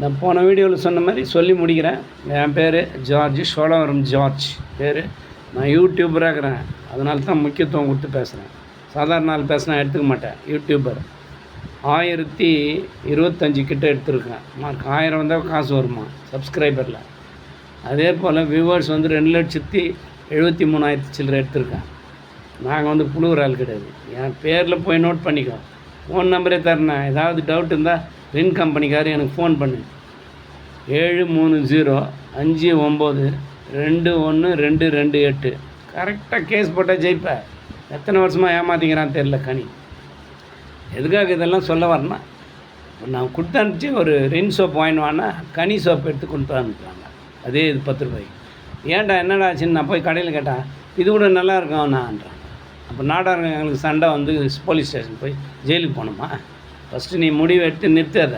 நான் போன வீடியோவில் சொன்ன மாதிரி சொல்லி முடிக்கிறேன். என் பேர் ஜார்ஜ், சோழவரம் ஜார்ஜ் பேர். நான் யூடியூபராக இருக்கிறேன், அதனால தான் முக்கியத்துவம் கொடுத்து பேசுகிறேன். சாதாரண நாள் பேசினா எடுத்துக்க மாட்டேன். யூடியூபர் 1025 கிட்ட எடுத்துருக்கேன். மார்க் 1000 வந்தால் காசு வருமா சப்ஸ்கிரைபரில். அதே போல் வியூவர்ஸ் வந்து 2,73,000 சில்லரை எடுத்திருக்கேன். நாங்கள் வந்து புழுவுற ஆள் கிடையாது. என் பேரில் போய் நோட் பண்ணிக்கோ. ஃபோன் நம்பரே தரேன். ஏதாவது டவுட் இருந்தால் ரின் கம்பெனிக்காரர் எனக்கு ஃபோன் பண்ணு. 73059212228. கரெக்டாக கேஸ் போட்டால் ஜெயிப்பேன். எத்தனை வருஷமாக ஏமாற்றிக்கிறான்னு தெரில கனி. எதுக்காக இதெல்லாம் சொல்ல வரேன்னா, நான் கொடுத்து அனுப்பிச்சு ஒரு ரின் சோப் வாங்கினு கனி சோப் எடுத்து கொண்டு அனுப்புகிறாங்க. அதே இது 10 ரூபாய்க்கு. ஏன்டா என்னடா ஆச்சுன்னு நான் போய் கடையில் கேட்டால் இது கூட நல்லா இருக்கும் நான்றான். அப்போ நாடாருங்க எங்களுக்கு சண்டை வந்து போலீஸ் ஸ்டேஷன் போய் ஜெயிலுக்கு போகணுமா? ஃபஸ்ட்டு நீ முடிவு எடுத்து நிறுத்தாத.